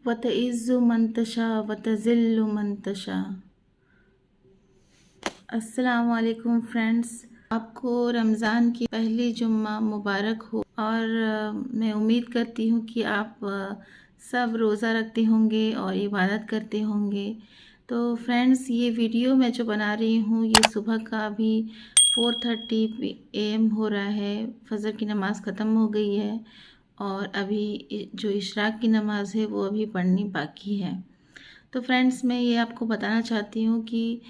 वतइज़्ज़ु मन तशा वतज़िल्लु मन तशा। अस्सलामु अलैकुम फ्रेंड्स, आपको रमज़ान की पहली जुम्मा मुबारक हो और मैं उम्मीद करती हूँ कि आप सब रोज़ा रखते होंगे और इबादत करते होंगे। तो फ्रेंड्स, ये वीडियो मैं जो बना रही हूँ ये सुबह का अभी 4:30 AM हो रहा है। फजर की नमाज़ ख़त्म हो गई है और अभी जो इशराक की नमाज़ है वो अभी पढ़नी बाकी है। तो फ्रेंड्स, मैं ये आपको बताना चाहती हूँ कि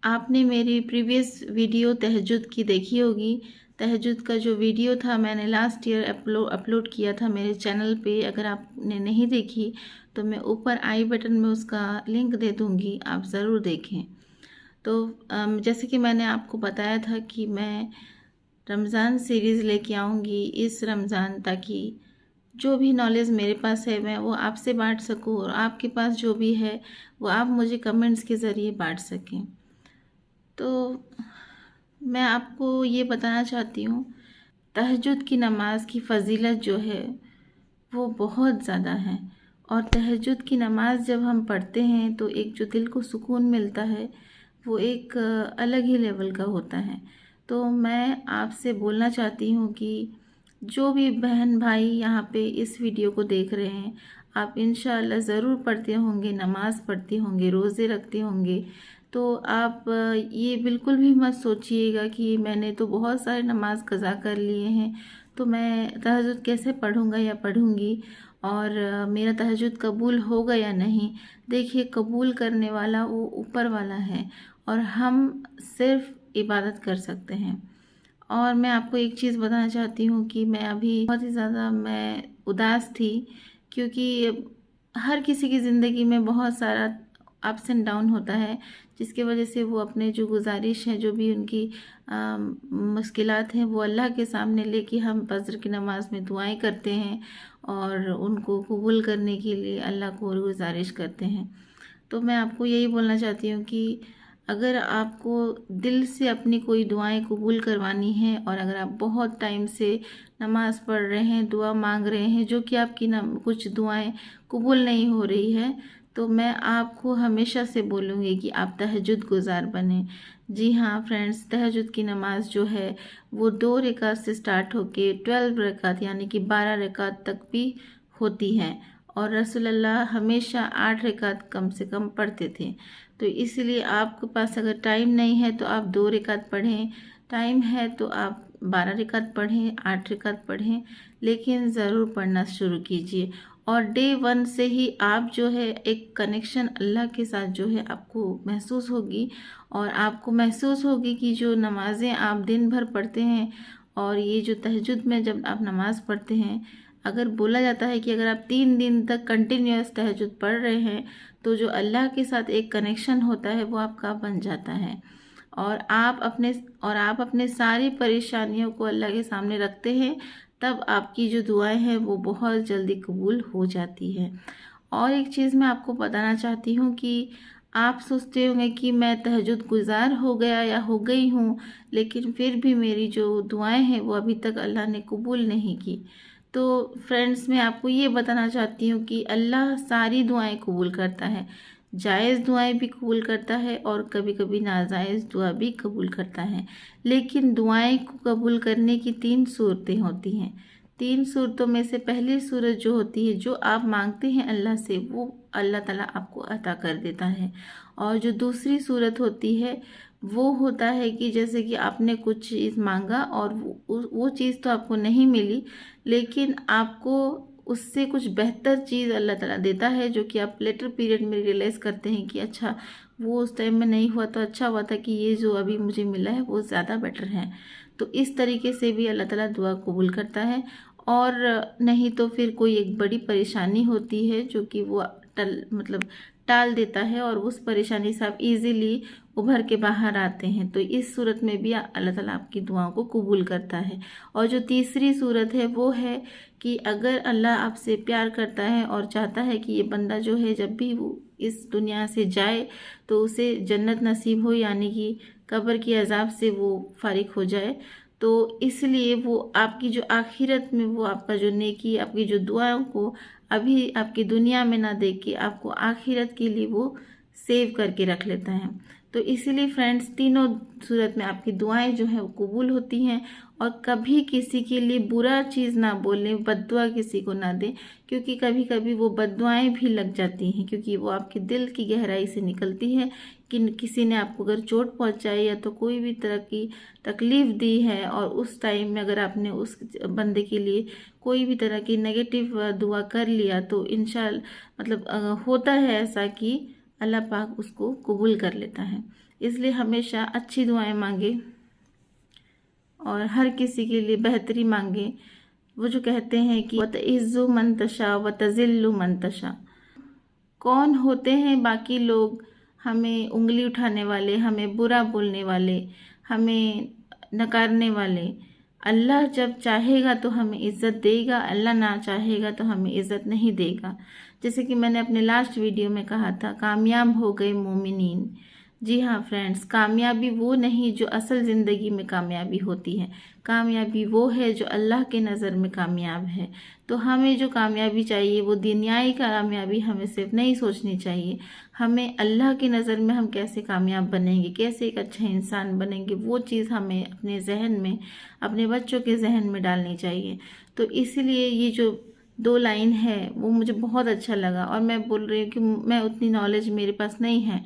आपने मेरी प्रीवियस वीडियो तहज्जुद की देखी होगी। तहज्जुद का जो वीडियो था मैंने लास्ट ईयर अपलोड किया था मेरे चैनल पे। अगर आपने नहीं देखी तो मैं ऊपर आई बटन में उसका लिंक दे दूँगी, आप ज़रूर देखें। तो जैसे कि मैंने आपको बताया था कि मैं रमज़ान सीरीज़ लेके आऊँगी इस रमज़ान, ताकि जो भी नॉलेज मेरे पास है मैं वो आपसे बांट सकूँ और आपके पास जो भी है वो आप मुझे कमेंट्स के ज़रिए बांट सकें। तो मैं आपको ये बताना चाहती हूँ, तहज्जुद की नमाज़ की फ़जीलत जो है वो बहुत ज़्यादा है। और तहज्जुद की नमाज़ जब हम पढ़ते हैं तो एक जो दिल को सुकून मिलता है वो एक अलग ही लेवल का होता है। तो मैं आपसे बोलना चाहती हूँ कि जो भी बहन भाई यहाँ पे इस वीडियो को देख रहे हैं, आप इंशाअल्लाह ज़रूर पढ़ते होंगे, नमाज़ पढ़ते होंगे, रोज़े रखते होंगे। तो आप ये बिल्कुल भी मत सोचिएगा कि मैंने तो बहुत सारे नमाज कज़ा कर लिए हैं तो मैं तहज्जुद कैसे पढ़ूँगा या पढ़ूँगी और मेरा तहज्जुद कबूल होगा या नहीं। देखिए, कबूल करने वाला वो ऊपर वाला है और हम सिर्फ़ इबादत कर सकते हैं। और मैं आपको एक चीज़ बताना चाहती हूँ कि मैं अभी बहुत ही ज़्यादा मैं उदास थी, क्योंकि हर किसी की ज़िंदगी में बहुत सारा अप्स एंड डाउन होता है, जिसकी वजह से वो अपने जो गुजारिश है, जो भी उनकी मुश्किलात हैं, वो अल्लाह के सामने लेके हम फजर की नमाज़ में दुआएं करते हैं और उनको कबूल करने के लिए अल्लाह को गुजारिश करते हैं। तो मैं आपको यही बोलना चाहती हूँ कि अगर आपको दिल से अपनी कोई दुआएं कबूल करवानी है और अगर आप बहुत टाइम से नमाज़ पढ़ रहे हैं, दुआ मांग रहे हैं, जो कि आपकी कुछ दुआएं कबूल नहीं हो रही है, तो मैं आपको हमेशा से बोलूँगी कि आप तहज्जुद गुज़ार बने। जी हाँ फ्रेंड्स, तहज्जुद की नमाज़ जो है वो 2 रकात से स्टार्ट होके 12 रकात यानी कि 12 रकात तक भी होती हैं और रसूलुल्लाह हमेशा 8 रकात कम से कम पढ़ते थे। तो इसलिए आपके पास अगर टाइम नहीं है तो आप 2 रकात पढ़ें, टाइम है तो आप 12 रकात पढ़ें, 8 रकात पढ़ें, लेकिन ज़रूर पढ़ना शुरू कीजिए। और डे 1 से ही आप जो है एक कनेक्शन अल्लाह के साथ जो है आपको महसूस होगी और आपको महसूस होगी कि जो नमाज़ें आप दिन भर पढ़ते हैं और ये जो तहज्जुद में जब आप नमाज़ पढ़ते हैं, अगर बोला जाता है कि अगर आप 3 दिन तक कंटिन्यूअस तहज्जुद पढ़ रहे हैं तो जो अल्लाह के साथ एक कनेक्शन होता है वो आपका बन जाता है और आप अपने सारी परेशानियों को अल्लाह के सामने रखते हैं, तब आपकी जो दुआएं हैं वो बहुत जल्दी कबूल हो जाती है। और एक चीज़ मैं आपको बताना चाहती हूँ कि आप सोचते होंगे कि मैं तहज्जुद गुज़ार हो गया या हो गई हूँ, लेकिन फिर भी मेरी जो दुआएं हैं वो अभी तक अल्लाह ने कबूल नहीं की। तो फ्रेंड्स, मैं आपको ये बताना चाहती हूँ कि अल्लाह सारी दुआएं कबूल करता है, जायज़ दुआएं भी कबूल करता है और कभी कभी नाजायज़ दुआ भी कबूल करता है। लेकिन दुआएं को कबूल करने की 3 सूरतें होती हैं। 3 सूरतों में से पहली सूरत जो होती है, जो आप मांगते हैं अल्लाह से, वो अल्लाह ताला आपको अता कर देता है। और जो दूसरी सूरत होती है वो होता है कि जैसे कि आपने कुछ चीज़ मांगा और वो चीज़ तो आपको नहीं मिली, लेकिन आपको उससे कुछ बेहतर चीज़ अल्लाह ताला देता है, जो कि आप लेटर पीरियड में रियलाइज़ करते हैं कि अच्छा, वो उस टाइम में नहीं हुआ तो अच्छा हुआ था कि ये जो अभी मुझे मिला है वो ज़्यादा बेटर है। तो इस तरीके से भी अल्लाह ताला दुआ कबूल करता है। और नहीं तो फिर कोई एक बड़ी परेशानी होती है जो कि वो टाल देता है और उस परेशानी से आप इजीली उभर के बाहर आते हैं। तो इस सूरत में भी अल्लाह ताला आपकी दुआओं को कबूल करता है। और जो तीसरी सूरत है वो है कि अगर अल्लाह आपसे प्यार करता है और चाहता है कि ये बंदा जो है जब भी वो इस दुनिया से जाए तो उसे जन्नत नसीब हो, यानी कि कब्र की अजाब से वो फारिग हो जाए, तो इसलिए वो आपकी जो आखिरत में वो आपका जो नेकी, आपकी जो दुआओं को अभी आपकी दुनिया में ना दे के आपको आखिरत के लिए वो सेव करके रख लेता है। तो इसीलिए फ्रेंड्स, तीनों सूरत में आपकी दुआएं जो है वो कबूल होती हैं। और कभी किसी के लिए बुरा चीज़ ना बोलें, बद्दुआ किसी को ना दें, क्योंकि कभी कभी वो बद्दुआएं भी लग जाती हैं, क्योंकि वो आपके दिल की गहराई से निकलती है कि किसी ने आपको अगर चोट पहुंचाई या तो कोई भी तरह की तकलीफ़ दी है, और उस टाइम में अगर आपने उस बंदे के लिए कोई भी तरह की नेगेटिव दुआ कर लिया, तो इंशाअल्लाह मतलब होता है ऐसा कि अल्लाह पाक उसको कबूल कर लेता है। इसलिए हमेशा अच्छी दुआएं मांगे और हर किसी के लिए बेहतरी मांगे। वो जो कहते हैं कि वतइज़्ज़ु मन तशा वतज़िल्लु मन तशा। कौन होते हैं बाकी लोग हमें उंगली उठाने वाले, हमें बुरा बोलने वाले, हमें नकारने वाले? अल्लाह जब चाहेगा तो हमें इज़्ज़त देगा, अल्लाह ना चाहेगा तो हमें इज़्ज़त नहीं देगा। जैसे कि मैंने अपने लास्ट वीडियो में कहा था, कामयाब हो गए मोमिनीन। जी हाँ फ्रेंड्स, कामयाबी वो नहीं जो असल ज़िंदगी में कामयाबी होती है, कामयाबी वो है जो अल्लाह के नज़र में कामयाब है। तो हमें जो कामयाबी चाहिए वो दुनियाई कामयाबी हमें सिर्फ नहीं सोचनी चाहिए, हमें अल्लाह की नज़र में हम कैसे कामयाब बनेंगे, कैसे एक अच्छा इंसान बनेंगे, वो चीज़ हमें अपने जहन में, अपने बच्चों के जहन में डालनी चाहिए। तो इसलिए ये जो 2 लाइन है वो मुझे बहुत अच्छा लगा। और मैं बोल रही हूँ कि मैं उतनी नॉलेज मेरे पास नहीं है,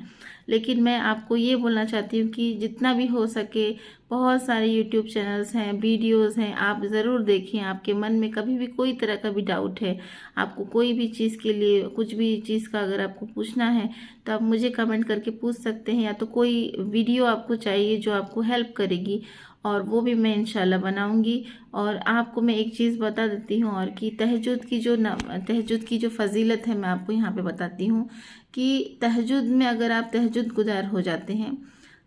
लेकिन मैं आपको ये बोलना चाहती हूँ कि जितना भी हो सके, बहुत सारे यूट्यूब चैनल्स हैं, वीडियोस हैं, आप ज़रूर देखें। आपके मन में कभी भी कोई तरह का भी डाउट है, आपको कोई भी चीज़ के लिए कुछ भी चीज़ का अगर आपको पूछना है, तो आप मुझे कमेंट करके पूछ सकते हैं। या तो कोई वीडियो आपको चाहिए जो आपको हेल्प करेगी, और वो भी मैं इंशाल्लाह बनाऊंगी। और आपको मैं एक चीज़ बता देती हूँ, और कि तहज्जुद की जो फजीलत है मैं आपको यहाँ पे बताती हूँ कि तहज्जुद में अगर आप तहज्जुद गुजार हो जाते हैं,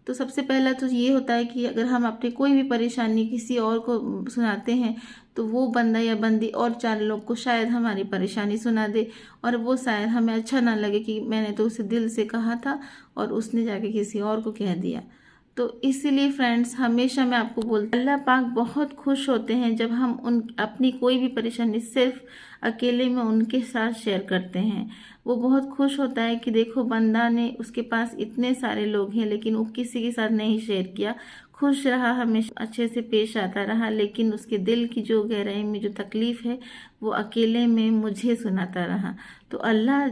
तो सबसे पहला तो ये होता है कि अगर हम अपनी कोई भी परेशानी किसी और को सुनाते हैं, तो वो बंदा या बंदी और 4 लोग को शायद हमारी परेशानी सुना दे, और वो शायद हमें अच्छा ना लगे कि मैंने तो उसे दिल से कहा था और उसने जाके किसी और को कह दिया। तो इसीलिए फ्रेंड्स, हमेशा मैं आपको बोलती हूँ, अल्लाह पाक बहुत खुश होते हैं जब हम अपनी कोई भी परेशानी सिर्फ अकेले में उनके साथ शेयर करते हैं। वो बहुत खुश होता है कि देखो, बंदा ने, उसके पास इतने सारे लोग हैं लेकिन वो किसी के साथ नहीं शेयर किया, खुश रहा, हमेशा अच्छे से पेश आता रहा, लेकिन उसके दिल की जो गहराई में जो तकलीफ़ है वो अकेले में मुझे सुनाता रहा। तो अल्लाह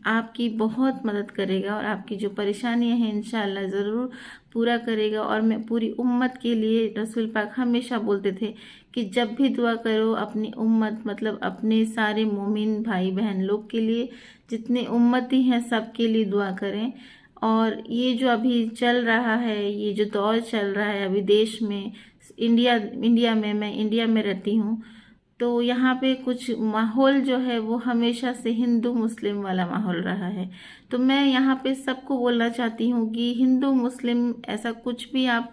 आपकी बहुत मदद करेगा और आपकी जो परेशानियां हैं इंशाअल्लाह ज़रूर पूरा करेगा। और मैं पूरी उम्मत के लिए, रसूल पाक हमेशा बोलते थे कि जब भी दुआ करो अपनी उम्मत, मतलब अपने सारे मोमिन भाई बहन लोग के लिए, जितने उम्मती हैं सब के लिए दुआ करें। और ये जो अभी चल रहा है, ये जो दौर चल रहा है अभी देश में, इंडिया में, मैं इंडिया में रहती हूँ, तो यहाँ पे कुछ माहौल जो है वो हमेशा से हिंदू मुस्लिम वाला माहौल रहा है। तो मैं यहाँ पे सबको बोलना चाहती हूँ कि हिंदू मुस्लिम ऐसा कुछ भी आप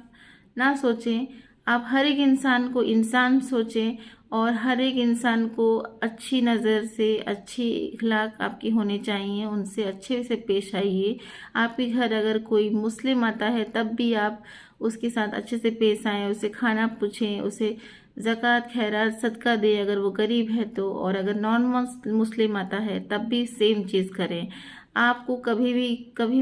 ना सोचें, आप हर एक इंसान को इंसान सोचें, और हर एक इंसान को अच्छी नज़र से, अच्छी इखलाक आपकी होनी चाहिए, उनसे अच्छे से पेश आइए। आपके घर अगर कोई मुस्लिम आता है तब भी आप उसके साथ अच्छे से पेश आएँ, उसे खाना पूछें, उसे ज़कात खैरात सदका दे अगर वो गरीब है तो। और अगर नॉन मुस्लिम आता है तब भी सेम चीज़ करें। आपको कभी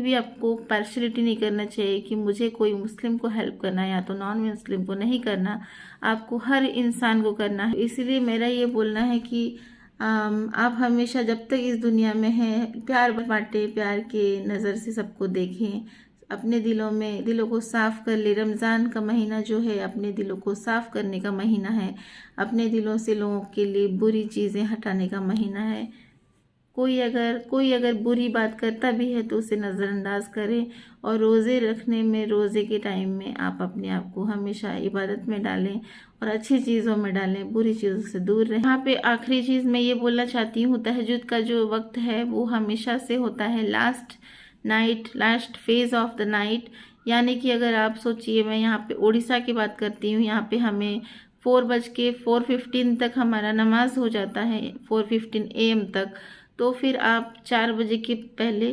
भी आपको पार्शलिटी नहीं करना चाहिए कि मुझे कोई मुस्लिम को हेल्प करना है या तो नॉन मुस्लिम को नहीं करना, आपको हर इंसान को करना है। इसलिए मेरा ये बोलना है कि आप हमेशा जब तक इस दुनिया में हैं प्यार बांटें, प्यार के नज़र से सबको देखें, अपने दिलों को साफ़ कर ले। रमज़ान का महीना जो है अपने दिलों को साफ़ करने का महीना है, अपने दिलों से लोगों के लिए बुरी चीज़ें हटाने का महीना है। कोई अगर बुरी बात करता भी है तो उसे नज़रअंदाज करें, और रोज़े रखने में, रोज़े के टाइम में आप अपने आप को हमेशा इबादत में डालें और अच्छी चीज़ों में डालें, बुरी चीज़ों से दूर रहें। यहाँ पे आखिरी चीज़ मैं ये बोलना चाहती हूँ, तहज्जुद का जो वक्त है वो हमेशा से होता है last phase of the night. यानी कि अगर आप सोचिए, मैं यहाँ पे उड़ीसा की बात करती हूँ, यहाँ पे हमें 4:15 तक हमारा नमाज हो जाता है, 4:15 AM तक। तो फिर आप 4 बजे के पहले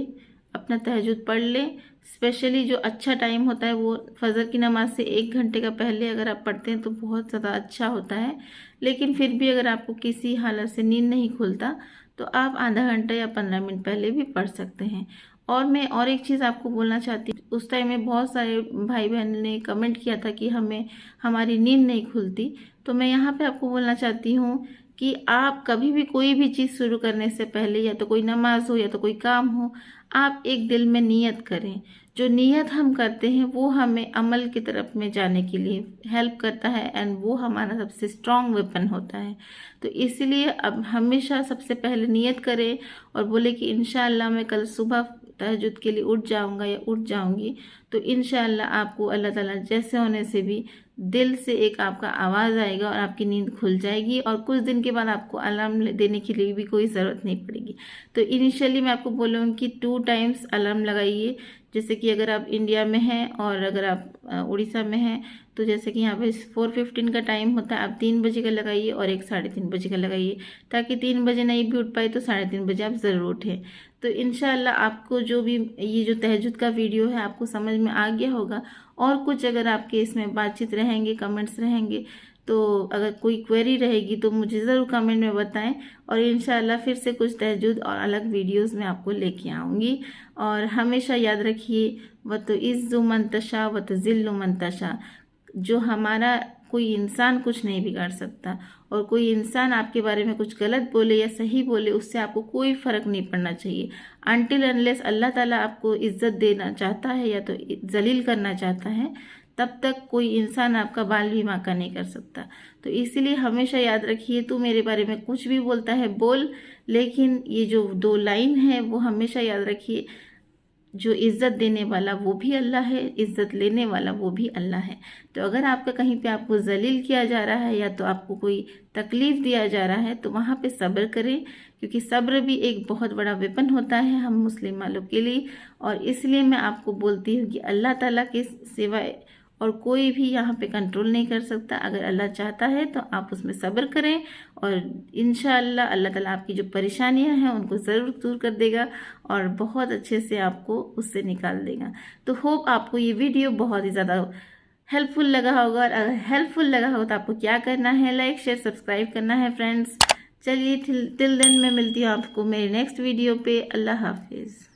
अपना तहज्जुद पढ़ लें, स्पेशली जो अच्छा टाइम होता है वो फजर की नमाज से 1 घंटे का पहले अगर आप पढ़ते हैं तो बहुत ज़्यादा अच्छा होता है। लेकिन फिर भी अगर आपको किसी हालत से नींद नहीं खुलता तो आप आधा घंटा या 15 मिनट पहले भी पढ़ सकते हैं। और मैं और एक चीज़ आपको बोलना चाहती हूँ, उस टाइम में बहुत सारे भाई बहन ने कमेंट किया था कि हमारी नींद नहीं खुलती। तो मैं यहाँ पे आपको बोलना चाहती हूँ कि आप कभी भी कोई भी चीज़ शुरू करने से पहले, या तो कोई नमाज हो या तो कोई काम हो, आप एक दिल में नियत करें। जो नियत हम करते हैं वो हमें अमल की तरफ में जाने के लिए हेल्प करता है, एंड वो हमारा सबसे स्ट्रॉन्ग वेपन होता है। तो इसलिए अब हमेशा सबसे पहले नियत करें और बोले कि इंशाअल्लाह मैं कल सुबह तहज्जुद के लिए उठ जाऊंगा या उठ जाऊंगी। तो इंशाअल्लाह आपको अल्लाह ताला जैसे होने से भी दिल से एक आपका आवाज़ आएगा और आपकी नींद खुल जाएगी, और कुछ दिन के बाद आपको अलार्म देने के लिए भी कोई ज़रूरत नहीं पड़ेगी। तो इनिशियली मैं आपको बोलूँगी कि 2 टाइम्स अलार्म लगाइए। जैसे कि अगर आप इंडिया में हैं और अगर आप उड़ीसा में हैं तो जैसे कि यहाँ पे 4:15 का टाइम होता है, आप 3 बजे का लगाइए और एक 3:30 बजे का लगाइए, ताकि 3 बजे नहीं भी उठ पाए तो 3:30 बजे आप ज़रूर उठें। तो इंशाल्लाह आपको जो भी ये जो तहज्जुद का वीडियो है आपको समझ में आ गया होगा। और कुछ अगर आपके इसमें बातचीत रहेंगे, कमेंट्स रहेंगे, तो अगर कोई क्वेरी रहेगी तो मुझे ज़रूर कमेंट में बताएं, और इंशाल्लाह फिर से कुछ तहज्जुद और अलग वीडियोस में आपको लेके आऊँगी। और हमेशा याद रखिए, व तो इज़्ज़ु मन तशा व तो ज़िल्लु मन तशा। जो हमारा कोई इंसान कुछ नहीं बिगाड़ सकता, और कोई इंसान आपके बारे में कुछ गलत बोले या सही बोले उससे आपको कोई फ़र्क नहीं पड़ना चाहिए। अनटिल अनलेस अल्लाह ताला आपको इज़्ज़त देना चाहता है या तो जलील करना चाहता है, तब तक कोई इंसान आपका बाल भी बांका नहीं कर सकता। तो इसीलिए हमेशा याद रखिए, तू मेरे बारे में कुछ भी बोलता है बोल, लेकिन ये जो 2 लाइन है वो हमेशा याद रखिए, जो इज़्ज़त देने वाला वो भी अल्लाह है, इज़्ज़त लेने वाला वो भी अल्लाह है। तो अगर आपका कहीं पे आपको जलील किया जा रहा है या तो आपको कोई तकलीफ़ दिया जा रहा है तो वहाँ पे सब्र करें, क्योंकि सब्र भी एक बहुत बड़ा वेपन होता है हम मुस्लिम वालों के लिए। और इसलिए मैं आपको बोलती हूँ कि अल्लाह ताला के सिवाय और कोई भी यहाँ पे कंट्रोल नहीं कर सकता। अगर अल्लाह चाहता है तो आप उसमें सब्र करें, और इंशाअल्लाह अल्लाह ताला आपकी जो परेशानियाँ हैं उनको ज़रूर दूर कर देगा और बहुत अच्छे से आपको उससे निकाल देगा। तो होप आपको ये वीडियो बहुत ही ज़्यादा हेल्पफुल लगा होगा, और अगर हेल्पफुल लगा हो तो आपको क्या करना है, लाइक शेयर सब्सक्राइब करना है फ्रेंड्स। चलिए टिल देन मैं मिलती हूँ आपको मेरे नेक्स्ट वीडियो पे। अल्लाह हाफिज़।